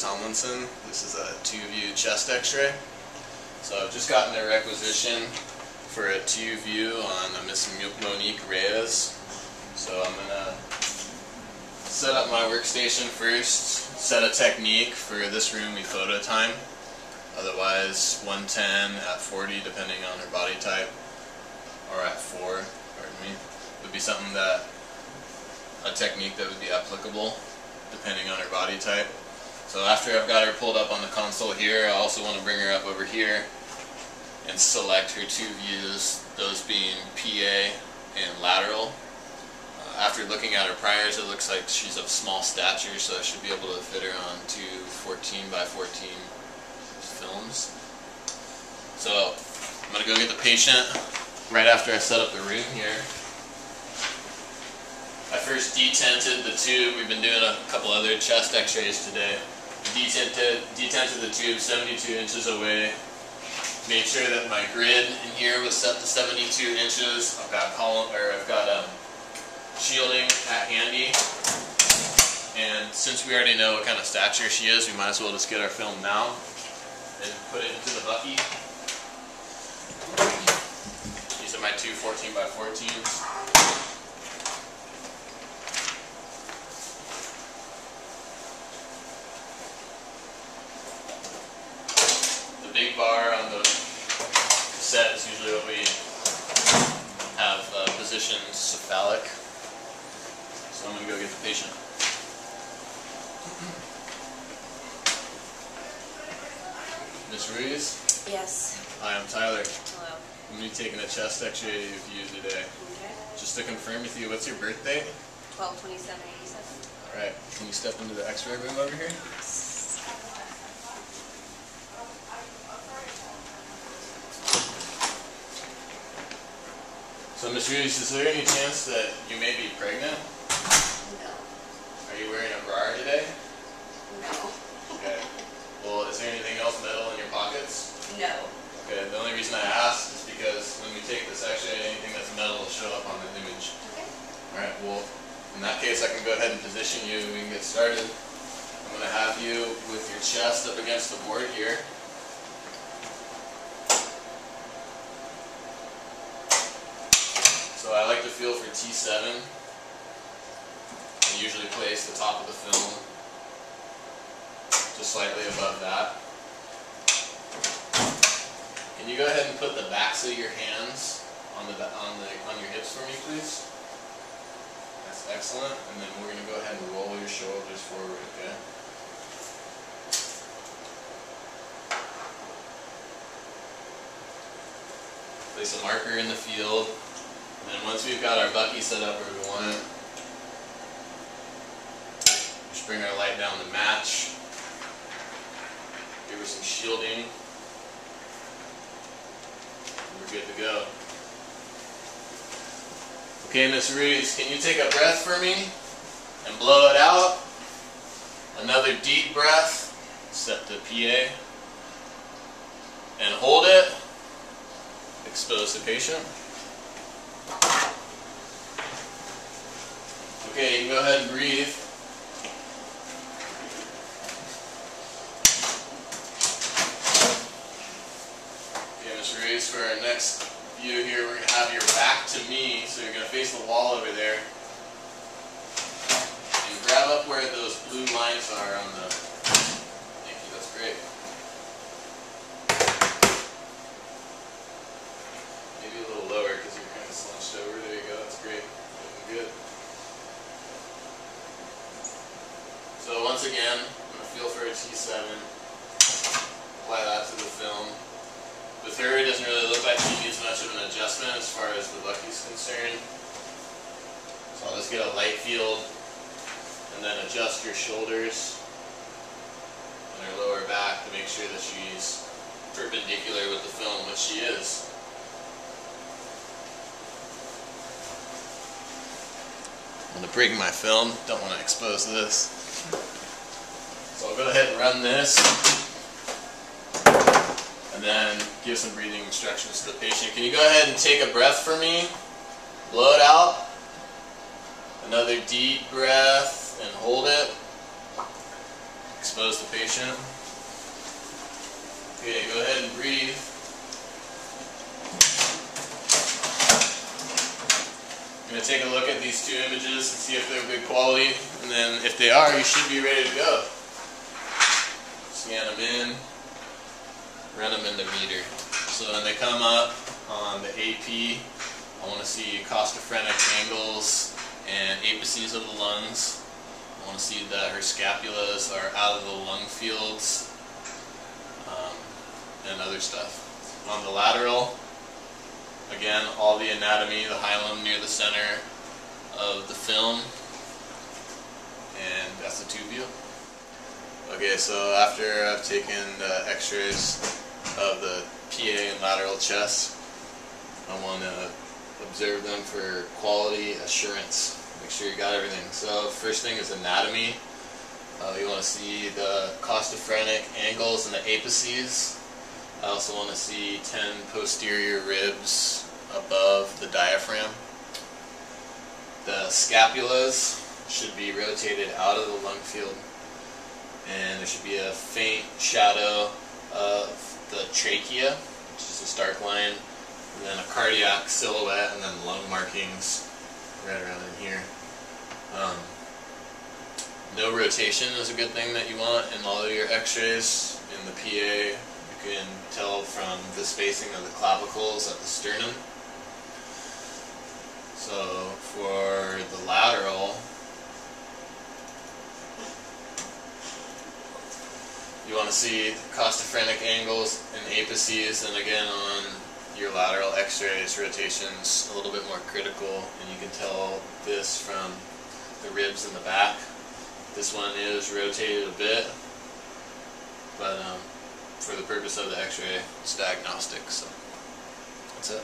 Tomlinson. This is a 2-view chest x-ray. So I've just gotten a requisition for a 2-view on Miss Monique Reyes. So I'm going to set up my workstation first, set a technique. For this room we photo time, otherwise 110 at 40 depending on her body type, or at 4, pardon me, would be something that, a technique that would be applicable depending on her body type. So after I've got her pulled up on the console here, I also want to bring her up over here and select her 2 views, those being PA and lateral. After looking at her priors, it looks like she's of small stature, so I should be able to fit her on 2 14x14 films. So I'm going to go get the patient right after I set up the room here. I first detented the tube. We've been doing a couple other chest x-rays today. Detented the tube 72 inches away. Made sure that my grid in here was set to 72 inches. I've got shielding at handy. And since we already know what kind of stature she is, we might as well just get our film now and put it into the bucky. These are my 2 14x14s. The big bar on the set is usually what we have positioned cephalic. So I'm going to go get the patient. Miss Ruiz? Yes. Hi, I'm Tyler. Hello. I'm going to be taking a chest x-ray of you today. Okay. Just to confirm with you, what's your birthday? 12/27/87. Alright, can you step into the x-ray room over here? So Miss Ruiz, is there any chance that you may be pregnant? No. Are you wearing a bra today? No. Okay. Well, is there anything else metal in your pockets? No. Okay, the only reason I ask is because when we take this x-ray, anything that's metal will show up on the image. Okay. Alright, well, in that case I can go ahead and position you and we can get started. I'm going to have you with your chest up against the board here. So I like to feel for T7 and usually place the top of the film just slightly above that. Can you go ahead and put the backs of your hands on your hips for me, please? That's excellent. And then we're going to go ahead and roll your shoulders forward, okay? Place a marker in the field. And then once we've got our bucky set up where we want it, just bring our light down to match. Give her some shielding. And we're good to go. Okay, Miss Ruiz, can you take a breath for me and blow it out? Another deep breath, set to PA, and hold it. Expose the patient. Okay, you can go ahead and breathe. Okay, Ms. Ruiz, for our next view here, we're going to have your back to me, so you're going to face the wall over there. And grab up where those blue lines are on the... Thank you, that's great. Maybe a little lower because you're kind of slunched over. There you go, that's great. Looking good. So once again, I'm going to feel for a T7, apply that to the film. With her, it doesn't really look like she needs much of an adjustment as far as the bucky's concerned. So I'll just get a light field and then adjust your shoulders and her lower back to make sure that she's perpendicular with the film, which she is. I'm going to bring my film, don't want to expose this. So I'll go ahead and run this and then give some breathing instructions to the patient. Can you go ahead and take a breath for me? Blow it out. Another deep breath and hold it. expose the patient. Okay, go ahead and breathe. I'm going to take a look at these two images and see if they're good quality, and then if they are, you should be ready to go. Scan them in, run them in the meter. So when they come up on the AP, I want to see costophrenic angles and apices of the lungs. I want to see that her scapulas are out of the lung fields, and other stuff. On the lateral, again, all the anatomy, the hilum near the center of the film, and that's the tube view. Okay, so after I've taken the x-rays of the PA and lateral chest, I want to observe them for quality assurance. Make sure you got everything. So first thing is anatomy. You want to see the costophrenic angles and the apices. I also want to see 10 posterior ribs above the diaphragm. The scapulas should be rotated out of the lung field, and there should be a faint shadow of the trachea, which is a dark line, and then a cardiac silhouette, and then lung markings right around in here. No rotation is a good thing that you want in all of your x-rays. In the PA, you can tell from the spacing of the clavicles at the sternum. So for the lateral, you want to see costophrenic angles and apices, and again on your lateral x-rays, rotation's a little bit more critical, and you can tell this from the ribs in the back. This one is rotated a bit, but for the purpose of the x-ray, it's diagnostic, so that's it.